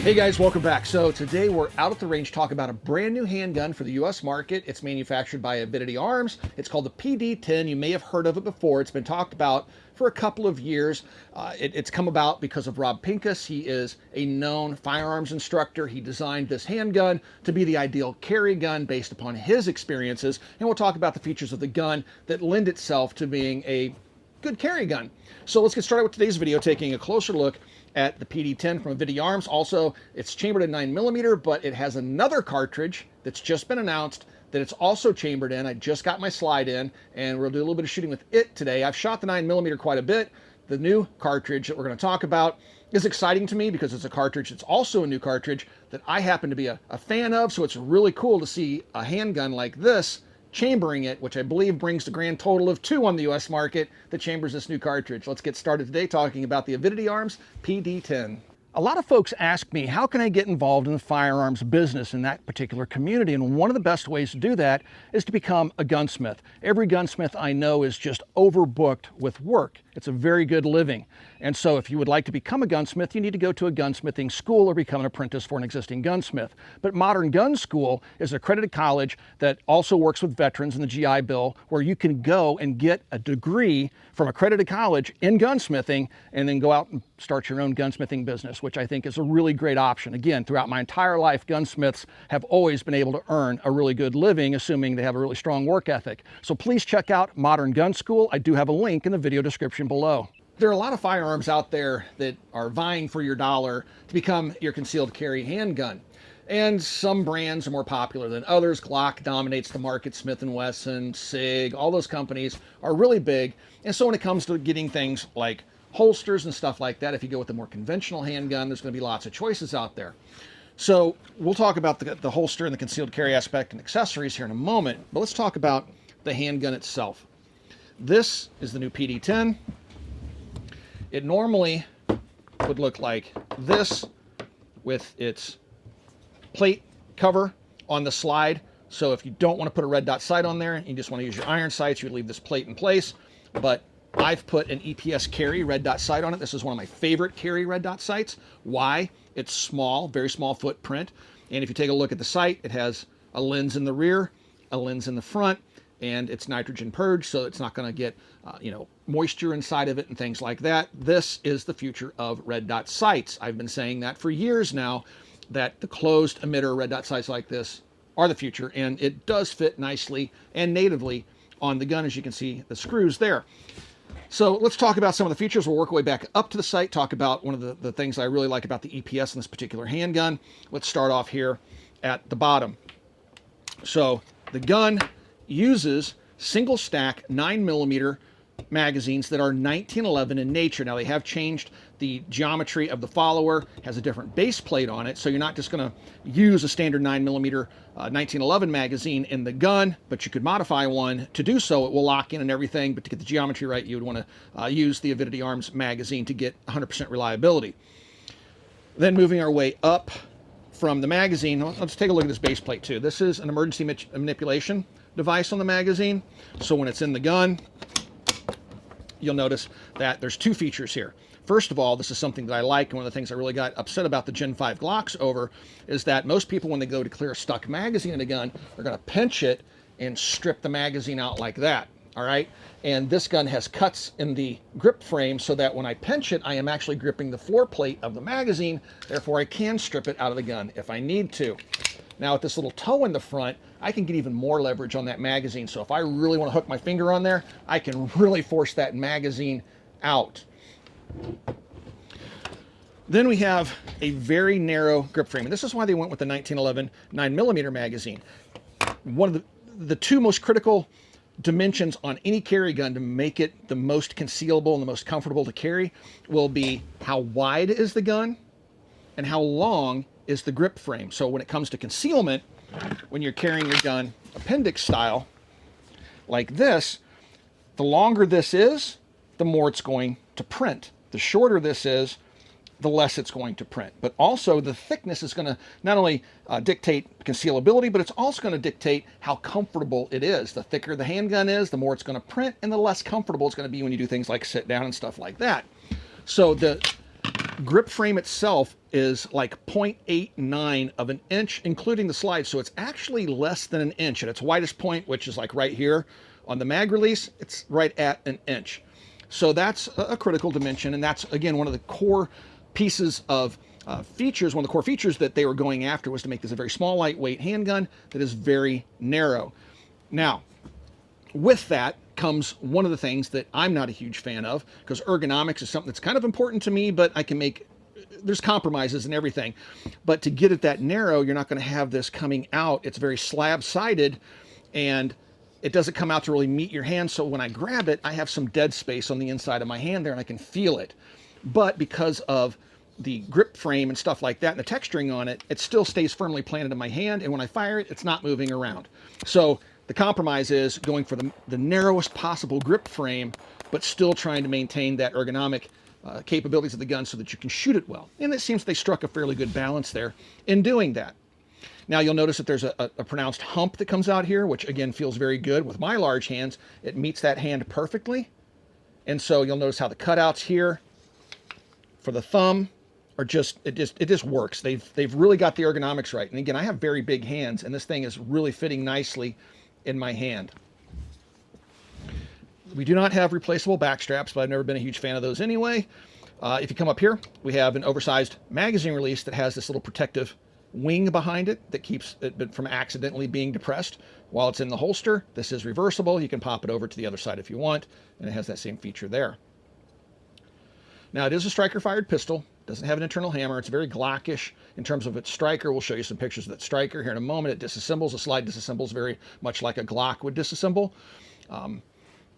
Hey guys, welcome back. So today we're out at the range talking about a brand new handgun for the US market. It's manufactured by Avidity Arms. It's called the PD10. You may have heard of it before. It's been talked about for a couple of years. It's come about because of Rob Pincus. He is a known firearms instructor. He designed this handgun to be the ideal carry gun based upon his experiences. And we'll talk about the features of the gun that lend itself to being a good carry gun. So let's get started with today's video, taking a closer look at the PD10 from Avidity Arms. Also, it's chambered in 9mm, but it has another cartridge that's just been announced that it's also chambered in. I just got my slide in, and we'll do a little bit of shooting with it today. I've shot the 9mm quite a bit. The new cartridge that we're going to talk about is exciting to me because it's a cartridge. It's also a new cartridge that I happen to be a fan of, so it's really cool to see a handgun like this chambering it, which I believe brings the grand total of 2 on the US market that chambers this new cartridge. Let's get started today talking about the Avidity Arms PD10. A lot of folks ask me, how can I get involved in the firearms business in that particular community? And one of the best ways to do that is to become a gunsmith. Every gunsmith I know is just overbooked with work. It's a very good living. And so if you would like to become a gunsmith, you need to go to a gunsmithing school or become an apprentice for an existing gunsmith. But Modern Gun School is an accredited college that also works with veterans in the GI Bill, where you can go and get a degree from accredited college in gunsmithing and then go out and start your own gunsmithing business, which I think is a really great option. Again, throughout my entire life, gunsmiths have always been able to earn a really good living, assuming they have a really strong work ethic. So please check out Modern Gun School. I do have a link in the video description below. There are a lot of firearms out there that are vying for your dollar to become your concealed carry handgun. And some brands are more popular than others. Glock dominates the market. Smith & Wesson, SIG, all those companies are really big. And so when it comes to getting things like holsters and stuff like that, if you go with a more conventional handgun, there's going to be lots of choices out there. So we'll talk about the holster and the concealed carry aspect and accessories here in a moment, but let's talk about the handgun itself. This is the new PD10. It normally would look like this with its plate cover on the slide. So if you don't want to put a red dot sight on there, you just want to use your iron sights, you would leave this plate in place. But I've put an EPS carry red dot sight on it. This is one of my favorite carry red dot sights. Why? It's small, very small footprint. And if you take a look at the sight, it has a lens in the rear, a lens in the front, and it's nitrogen purged, so it's not going to get moisture inside of it and things like that. This is the future of red dot sights. I've been saying that for years now, that the closed emitter red dot sights like this are the future, and it does fit nicely and natively on the gun, as you can see the screws there. So let's talk about some of the features. We'll work our way back up to the sight, talk about one of the things I really like about the EPS in this particular handgun. Let's start off here at the bottom. So the gun uses single stack 9mm magazines that are 1911 in nature. Now they have changed the geometry of the follower, has a different base plate on it, so you're not just going to use a standard 9mm 1911 magazine in the gun, but you could modify one to do so. It will lock in and everything, but to get the geometry right, you would want to use the Avidity Arms magazine to get 100% reliability. Then moving our way up from the magazine, let's take a look at this base plate too. This is an emergency manipulation device on the magazine, so when it's in the gun, you'll notice that there's 2 features here. First of all, this is something that I like, and one of the things I really got upset about the Gen 5 Glocks over is that most people, when they go to clear a stuck magazine in a gun, are going to pinch it and strip the magazine out like that, all right? And this gun has cuts in the grip frame so that when I pinch it, I am actually gripping the floor plate of the magazine, therefore I can strip it out of the gun if I need to. Now with this little toe in the front, I can get even more leverage on that magazine. So if I really want to hook my finger on there, I can really force that magazine out. Then we have a very narrow grip frame. And this is why they went with the 1911 9mm magazine. One of the 2 most critical dimensions on any carry gun to make it the most concealable and the most comfortable to carry will be how wide is the gun and how long is the grip frame. So when it comes to concealment, when you're carrying your gun appendix style like this, the longer this is, the more it's going to print. The shorter this is, the less it's going to print. But also the thickness is going to not only dictate concealability, but it's also going to dictate how comfortable it is. The thicker the handgun is, the more it's going to print, and the less comfortable it's going to be when you do things like sit down and stuff like that. So the grip frame itself is like 0.89 of an inch, including the slide. So it's actually less than an inch. At its widest point, which is like right here on the mag release, it's right at an inch. So that's a critical dimension. And that's, again, one of the core pieces of features. One of the core features that they were going after was to make this a very small, lightweight handgun that is very narrow. Now, with that comes one of the things that I'm not a huge fan of, because ergonomics is something that's kind of important to me, but I can make, there's compromises and everything. But to get it that narrow, you're not going to have this coming out. It's very slab-sided, and it doesn't come out to really meet your hand. So when I grab it, I have some dead space on the inside of my hand there, and I can feel it. But because of the grip frame and stuff like that and the texturing on it, it still stays firmly planted in my hand. And when I fire it, it's not moving around. So the compromise is going for the narrowest possible grip frame, but still trying to maintain that ergonomic capabilities of the gun so that you can shoot it well. And it seems they struck a fairly good balance there in doing that. Now you'll notice that there's a pronounced hump that comes out here, which again feels very good. With my large hands, it meets that hand perfectly. And so you'll notice how the cutouts here for the thumb are it just works. They've really got the ergonomics right. And again, I have very big hands, and this thing is really fitting nicely in my hand. We do not have replaceable back straps, but I've never been a huge fan of those anyway. If you come up here, we have an oversized magazine release that has this little protective wing behind it that keeps it from accidentally being depressed while it's in the holster. This is reversible. You can pop it over to the other side if you want, and it has that same feature there. Now, it is a striker-fired pistol. Doesn't have an internal hammer. It's very Glockish in terms of its striker. We'll show you some pictures of that striker here in a moment. It disassembles. A slide disassembles very much like a Glock would disassemble.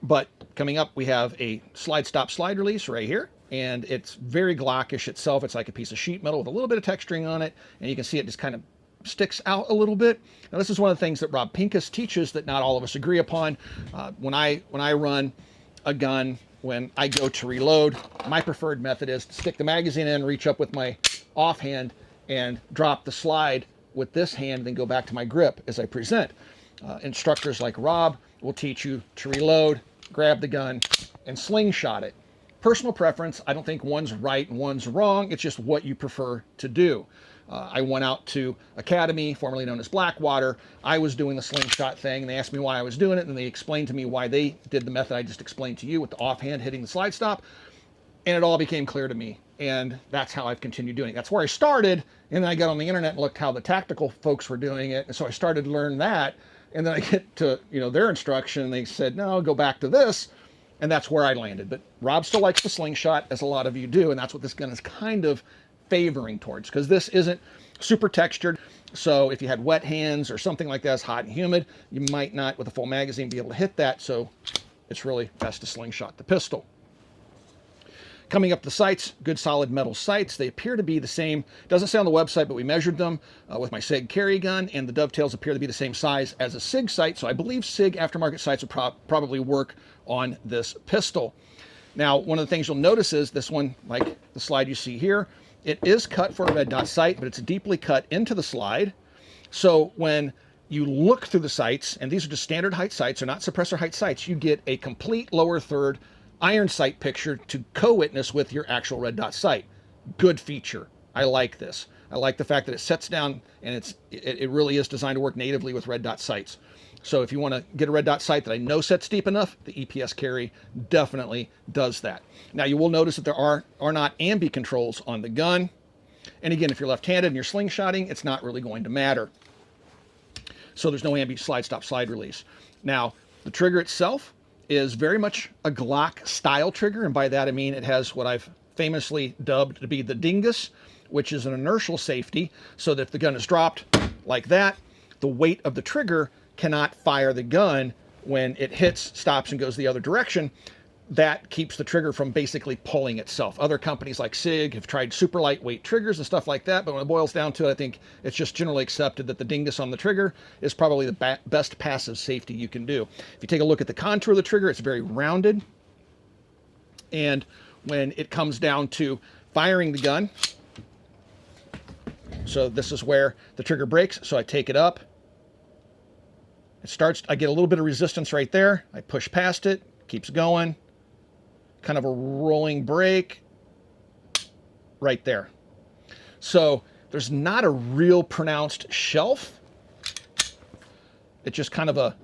But coming up, we have a slide-stop slide release right here, and it's very Glockish itself. It's like a piece of sheet metal with a little bit of texturing on it, and you can see it just kind of sticks out a little bit. Now, this is one of the things that Rob Pincus teaches that not all of us agree upon. When I run a gun, when I go to reload, my preferred method is to stick the magazine in, reach up with my offhand, and drop the slide with this hand, then go back to my grip as I present. Instructors like Rob will teach you to reload, grab the gun, and slingshot it. Personal preference, I don't think one's right and one's wrong. It's just what you prefer to do. I went out to Academy, formerly known as Blackwater. I was doing the slingshot thing, and they asked me why I was doing it, and they explained to me why they did the method I just explained to you with the offhand hitting the slide stop, and it all became clear to me, and that's how I've continued doing it. That's where I started, and then I got on the internet and looked how the tactical folks were doing it, and so I started to learn that, and then I get to their instruction, and they said, no, go back to this, and that's where I landed. But Rob still likes the slingshot, as a lot of you do, and that's what this gun is kind of favoring towards, because this isn't super textured. So if you had wet hands or something like that, it's hot and humid, you might not with a full magazine be able to hit that. So it's really best to slingshot the pistol. Coming up the sights, good solid metal sights. They appear to be the same. Doesn't say on the website, but we measured them with my SIG carry gun, and the dovetails appear to be the same size as a SIG sight. So I believe SIG aftermarket sights would probably work on this pistol. Now, one of the things you'll notice is this one, like the slide you see here, it is cut for a red dot sight, but it's deeply cut into the slide. So when you look through the sights, and these are just standard height sights, they're not suppressor height sights, you get a complete lower third iron sight picture to co-witness with your actual red dot sight. Good feature. I like this. I like the fact that it sets down, and it really is designed to work natively with red dot sights. So if you want to get a red dot sight that I know sets deep enough, the EPS carry definitely does that. Now you will notice that there are not ambi controls on the gun. And again, if you're left-handed and you're slingshotting, it's not really going to matter. So there's no ambi slide stop slide release. Now the trigger itself is very much a Glock style trigger. And by that, I mean, it has what I've famously dubbed to be the dingus, which is an inertial safety. So that if the gun is dropped like that, the weight of the trigger cannot fire the gun when it hits, stops, and goes the other direction. That keeps the trigger from basically pulling itself. Other companies like SIG have tried super lightweight triggers and stuff like that, but when it boils down to it, I think it's just generally accepted that the dingus on the trigger is probably the best passive safety you can do. If you take a look at the contour of the trigger, it's very rounded. And when it comes down to firing the gun, so this is where the trigger breaks, so I take it up. It starts, I get a little bit of resistance right there. I push past it, keeps going. Kind of a rolling break right there. So there's not a real pronounced shelf. It's just kind of a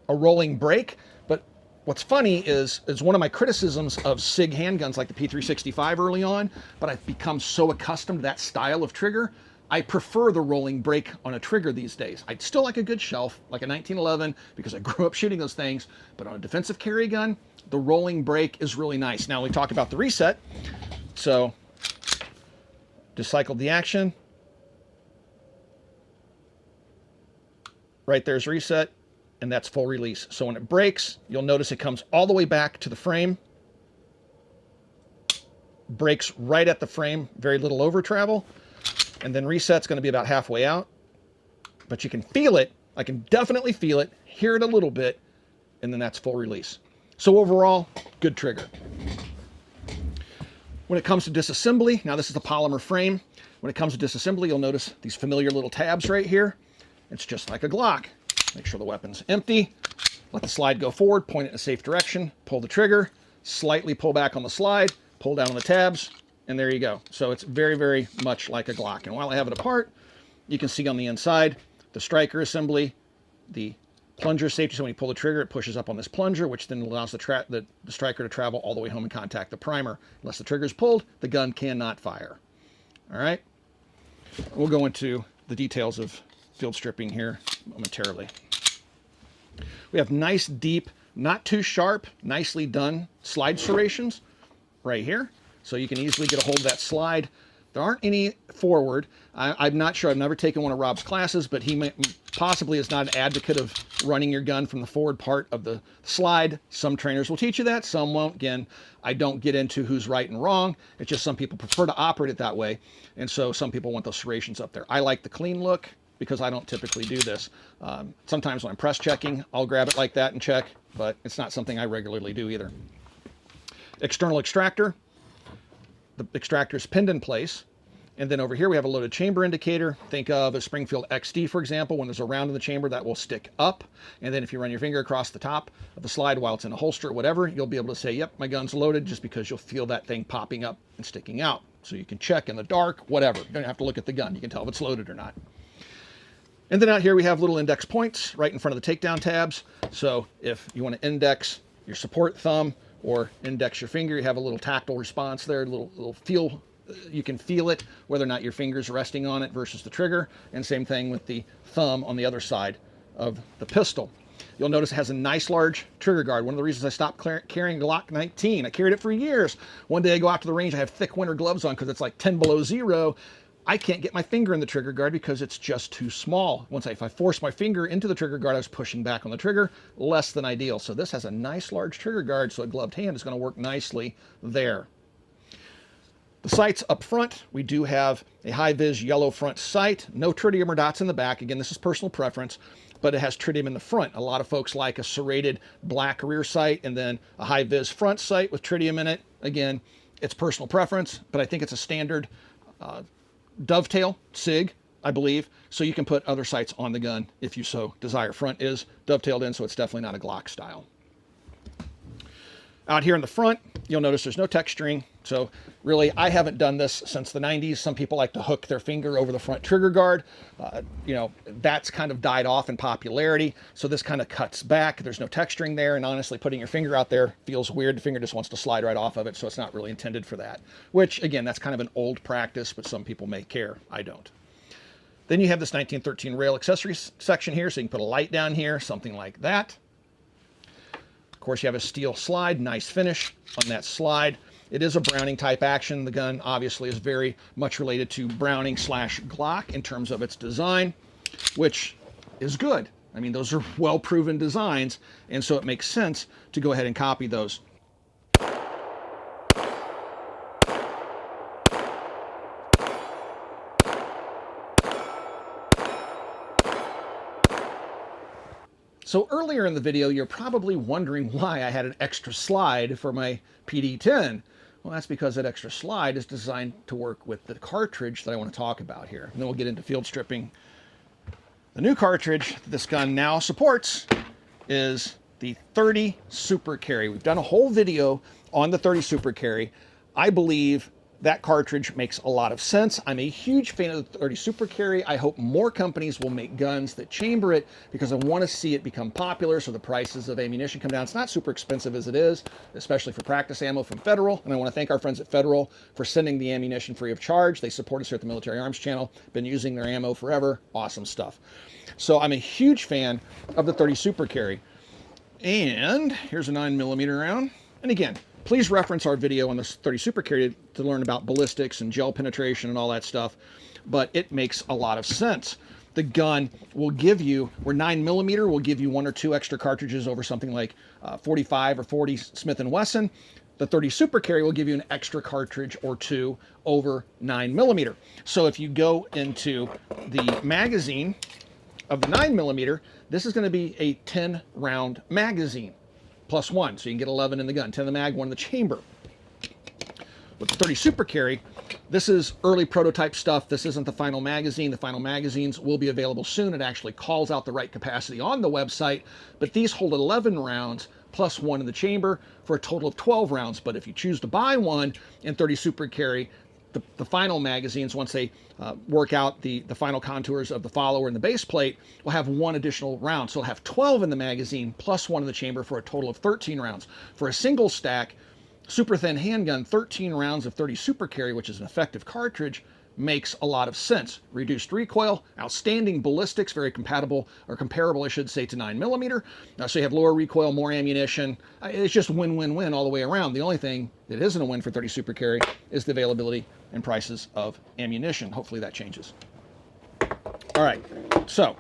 rolling break. But what's funny is one of my criticisms of SIG handguns like the P365 early on, but I've become so accustomed to that style of trigger, I prefer the rolling break on a trigger these days. I'd still like a good shelf, like a 1911, because I grew up shooting those things, but on a defensive carry gun, the rolling break is really nice. Now we talk about the reset. So just cycled the action. Right there's reset, and that's full release. So when it breaks, you'll notice it comes all the way back to the frame, breaks right at the frame, very little over travel, and then reset's going to be about halfway out. But you can feel it. I can definitely feel it, hear it a little bit, and then that's full release. So overall, good trigger. When it comes to disassembly, now this is the polymer frame. When it comes to disassembly, you'll notice these familiar little tabs right here. It's just like a Glock. Make sure the weapon's empty. Let the slide go forward, point it in a safe direction, pull the trigger, slightly pull back on the slide, pull down on the tabs, and there you go. So it's very, very much like a Glock. And while I have it apart, you can see on the inside the striker assembly, the plunger safety. So when you pull the trigger, it pushes up on this plunger, which then allows the striker to travel all the way home and contact the primer. Unless the trigger is pulled, the gun cannot fire. All right. We'll go into the details of field stripping here momentarily. We have nice, deep, not too sharp, nicely done slide serrations right here. So you can easily get a hold of that slide. There aren't any forward. I'm not sure. I've never taken one of Rob's classes, but he possibly is not an advocate of running your gun from the forward part of the slide. Some trainers will teach you that, some won't. Again, I don't get into who's right and wrong. It's just some people prefer to operate it that way. And so some people want those serrations up there. I like the clean look because I don't typically do this. Sometimes when I'm press checking, I'll grab it like that and check, but it's not something I regularly do either. External extractor. The extractor is pinned in place. And then over here we have a loaded chamber indicator. Think of a Springfield XD, for example. When there's a round in the chamber, that will stick up. And then if you run your finger across the top of the slide while it's in a holster or whatever, you'll be able to say, yep, my gun's loaded, just because you'll feel that thing popping up and sticking out. So you can check in the dark, whatever. You don't have to look at the gun. You can tell if it's loaded or not. And then out here we have little index points right in front of the takedown tabs. So if you want to index your support thumb or index your finger, you have a little tactile response there, a little feel. You can feel it, whether or not your finger's resting on it versus the trigger. And same thing with the thumb on the other side of the pistol. You'll notice it has a nice large trigger guard. One of the reasons I stopped carrying Glock 19, I carried it for years. One day I go out to the range, I have thick winter gloves on because it's like 10 below zero. I can't get my finger in the trigger guard because it's just too small. If I force my finger into the trigger guard, I was pushing back on the trigger, less than ideal. So this has a nice large trigger guard, so a gloved hand is going to work nicely there. The sights up front, we do have a high-vis yellow front sight, no tritium or dots in the back. Again, this is personal preference, but it has tritium in the front. A lot of folks like a serrated black rear sight and then a high-vis front sight with tritium in it. Again, it's personal preference, but I think it's a standard dovetail SIG, I believe, so you can put other sights on the gun if you so desire. Front is dovetailed in, so it's definitely not a Glock style. Out here in the front, you'll notice there's no texturing. So really, I haven't done this since the 90s. Some people like to hook their finger over the front trigger guard. That's kind of died off in popularity. So this kind of cuts back. There's no texturing there. And honestly, putting your finger out there feels weird. The finger just wants to slide right off of it. So it's not really intended for that, which again, that's kind of an old practice, but some people may care. I don't. Then you have this 1913 rail accessories section here. So you can put a light down here, something like that. Of course, you have a steel slide, nice finish on that slide. It is a Browning type action. The gun obviously is very much related to Browning / Glock in terms of its design, which is good. I mean, those are well-proven designs, and so it makes sense to go ahead and copy those. So earlier in the video, you're probably wondering why I had an extra slide for my PD10. Well, that's because that extra slide is designed to work with the cartridge that I want to talk about here. And then we'll get into field stripping. The new cartridge that this gun now supports is the 30 Super Carry. We've done a whole video on the 30 Super Carry. I believe that cartridge makes a lot of sense. I'm a huge fan of the 30 Super Carry. I hope more companies will make guns that chamber it because I want to see it become popular so the prices of ammunition come down. It's not super expensive as it is, especially for practice ammo from Federal. And I want to thank our friends at Federal for sending the ammunition free of charge. They support us here at the Military Arms channel. Been using their ammo forever. Awesome stuff. So I'm a huge fan of the 30 Super Carry. And here's a 9mm round. And again, please reference our video on the 30 Super Carry to learn about ballistics and gel penetration and all that stuff. But it makes a lot of sense. The gun will give you, where 9mm will give you 1 or 2 extra cartridges over something like 45 or 40 Smith & Wesson. The 30 Super Carry will give you an extra cartridge or 2 over 9mm. So if you go into the magazine of the 9mm, this is going to be a 10-round magazine. +1, so you can get 11 in the gun, 10 in the mag, 1 in the chamber. With the 30 Super Carry, this is early prototype stuff. This isn't the final magazine. The final magazines will be available soon. It actually calls out the right capacity on the website, but these hold 11 rounds +1 in the chamber for a total of 12 rounds. But if you choose to buy one in 30 Super Carry, the final magazines, once they work out the final contours of the follower and the base plate, will have 1 additional round. So it'll have 12 in the magazine +1 in the chamber for a total of 13 rounds. For a single stack, super thin handgun, 13 rounds of 30 Super Carry, which is an effective cartridge, makes a lot of sense. Reduced recoil, outstanding ballistics, very compatible, or comparable, I should say, to 9mm. So you have lower recoil, more ammunition. It's just win-win-win all the way around. The only thing that isn't a win for 30 Super Carry is the availability and prices of ammunition. Hopefully that changes. All right, so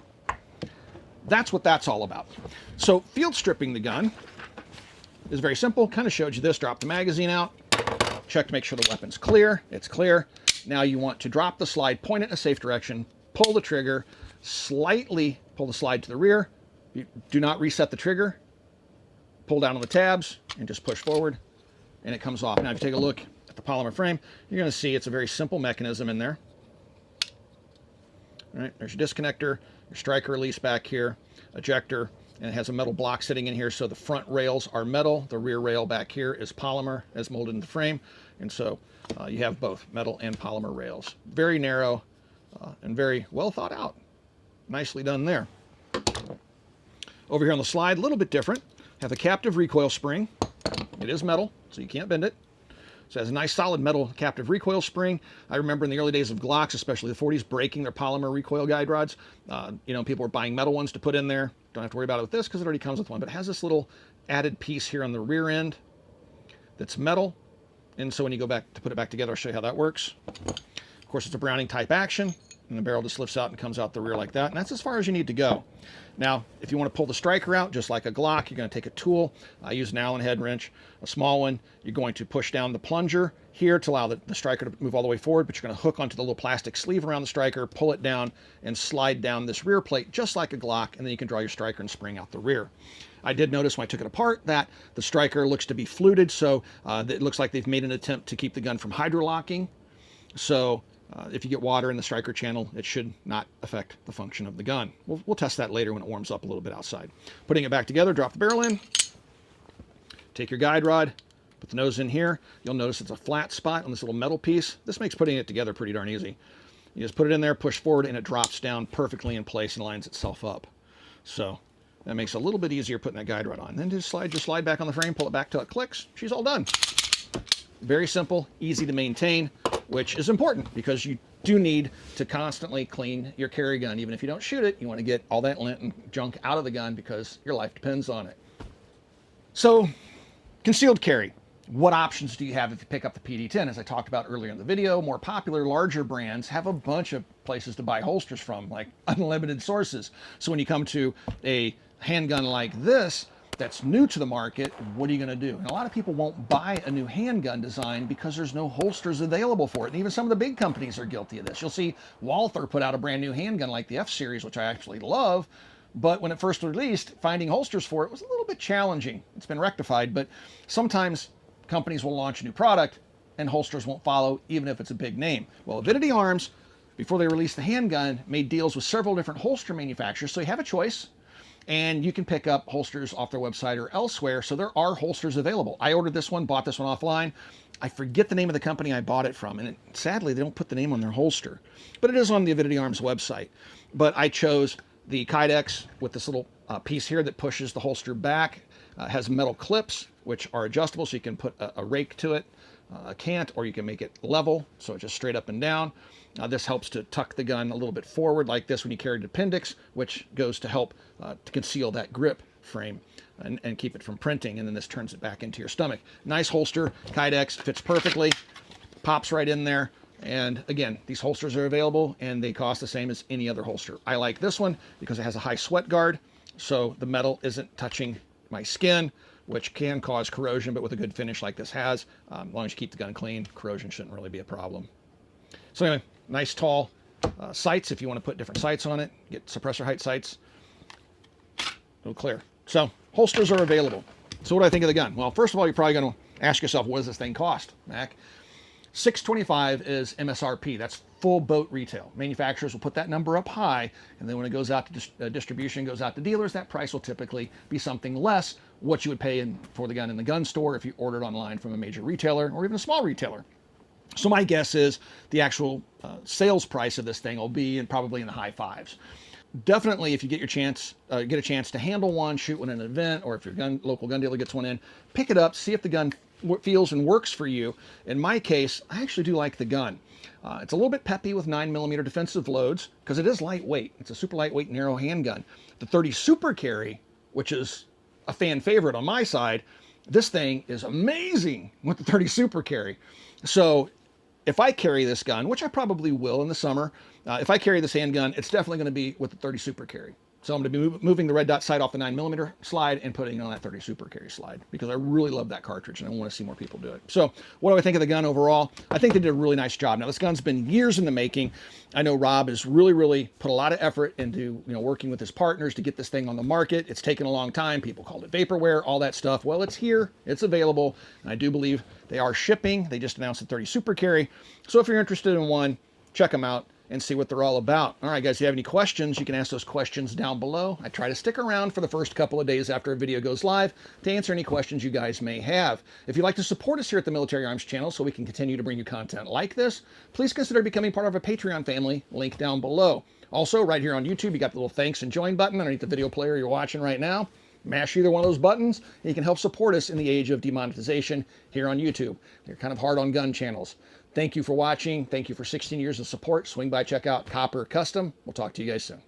that's what that's all about. So field stripping the gun is very simple. Kind of showed you this. Drop the magazine out, check to make sure the weapon's clear. It's clear. Now you want to drop the slide, point it in a safe direction, pull the trigger, slightly pull the slide to the rear. You do not reset the trigger. Pull down on the tabs and just push forward, and it comes off. Now, if you take a look at the polymer frame, you're going to see it's a very simple mechanism in there. All right, there's your disconnector, your striker release back here, ejector, and it has a metal block sitting in here. So the front rails are metal. The rear rail back here is polymer as molded in the frame. And so you have both metal and polymer rails. Very narrow and very well thought out. Nicely done there. Over here on the slide, a little bit different. Have a captive recoil spring. It is metal, so you can't bend it. So it has a nice solid metal captive recoil spring. I remember in the early days of Glocks, especially the 40s, breaking their polymer recoil guide rods. People were buying metal ones to put in there. Don't have to worry about it with this because it already comes with one. But it has this little added piece here on the rear end that's metal. And so when you go back to put it back together, I'll show you how that works. Of course, it's a Browning type action, and the barrel just lifts out and comes out the rear like that. And that's as far as you need to go. Now, if you want to pull the striker out, just like a Glock, you're going to take a tool. I use an Allen head wrench, a small one. You're going to push down the plunger here to allow the striker to move all the way forward, but you're going to hook onto the little plastic sleeve around the striker, pull it down, and slide down this rear plate just like a Glock, and then you can draw your striker and spring out the rear. I did notice when I took it apart that the striker looks to be fluted, so it looks like they've made an attempt to keep the gun from hydrolocking. So if you get water in the striker channel, it should not affect the function of the gun. We'll test that later when it warms up a little bit outside. Putting it back together, drop the barrel in, take your guide rod, put the nose in here. You'll notice it's a flat spot on this little metal piece. This makes putting it together pretty darn easy. You just put it in there, push forward, and it drops down perfectly in place and lines itself up. So that makes it a little bit easier putting that guide rod on. Then just slide back on the frame, pull it back till it clicks. She's all done. Very simple, easy to maintain, which is important because you do need to constantly clean your carry gun. Even if you don't shoot it, you want to get all that lint and junk out of the gun because your life depends on it. So, concealed carry. What options do you have if you pick up the PD10? As I talked about earlier in the video, more popular, larger brands have a bunch of places to buy holsters from, like unlimited sources. So when you come to a handgun like this, that's new to the market, what are you going to do? And a lot of people won't buy a new handgun design because there's no holsters available for it. And even some of the big companies are guilty of this. You'll see Walther put out a brand new handgun like the F-Series, which I actually love. But when it first released, finding holsters for it was a little bit challenging. It's been rectified, but sometimes companies will launch a new product and holsters won't follow, even if it's a big name. Well, Avidity Arms, before they released the handgun, made deals with several different holster manufacturers. So you have a choice. and you can pick up holsters off their website or elsewhere. So there are holsters available. I ordered this one, bought this one offline. I forget the name of the company I bought it from, and sadly, they don't put the name on their holster, but it is on the Avidity Arms website. But I chose the Kydex with this little piece here that pushes the holster back. Has metal clips, which are adjustable, so you can put a rake to it, a cant, or you can make it level, so it's just straight up and down. This helps to tuck the gun a little bit forward like this when you carry the Pincus, which goes to help to conceal that grip frame and keep it from printing, and then this turns it back into your stomach. Nice holster, Kydex, fits perfectly, pops right in there. And again, these holsters are available and they cost the same as any other holster. I like this one because it has a high sweat guard, so the metal isn't touching my skin, which can cause corrosion, but with a good finish like this has, as long as you keep the gun clean, corrosion shouldn't really be a problem. So anyway, nice tall sights if you want to put different sights on it. Get suppressor height sights. It'll clear. So holsters are available. So what do I think of the gun? Well, first of all, you're probably going to ask yourself, what does this thing cost, Mac? $625 is MSRP. That's full boat retail. Manufacturers will put that number up high, and then when it goes out to distribution, goes out to dealers, that price will typically be something less what you would pay for the gun in the gun store if you ordered online from a major retailer or even a small retailer. So my guess is the actual sales price of this thing will be probably in the high fives. Definitely, if you get a chance to handle one, shoot one in an event, or if your local gun dealer gets one in, pick it up, see if the gun feels and works for you. In my case, I actually do like the gun. It's a little bit peppy with 9mm defensive loads because it is lightweight. It's a super lightweight narrow handgun. The 30 Super Carry, which is a fan favorite on my side, this thing is amazing with the 30 Super Carry. So if I carry this gun, which I probably will in the summer, if I carry this handgun, it's definitely going to be with the 30 Super Carry. So I'm going to be moving the red dot sight off the 9mm slide and putting it on that 30 Super Carry slide because I really love that cartridge and I want to see more people do it. So what do I think of the gun overall? I think they did a really nice job. Now, this gun's been years in the making. I know Rob has really put a lot of effort into working with his partners to get this thing on the market. It's taken a long time. People called it vaporware, all that stuff. Well, it's here. It's available. And I do believe they are shipping. They just announced the 30 Super Carry. So if you're interested in one, check them out and see what they're all about. All right, guys, if you have any questions, you can ask those questions down below. I try to stick around for the first couple of days after a video goes live to answer any questions you guys may have. If you'd like to support us here at the Military Arms channel so we can continue to bring you content like this, please consider becoming part of a Patreon family, link down below. Also, right here on YouTube, you got the little thanks and join button underneath the video player you're watching right now. Mash either one of those buttons, and you can help support us in the age of demonetization here on YouTube. They're kind of hard on gun channels. Thank you for watching. Thank you for 16 years of support. Swing by, check out Copper Custom. We'll talk to you guys soon.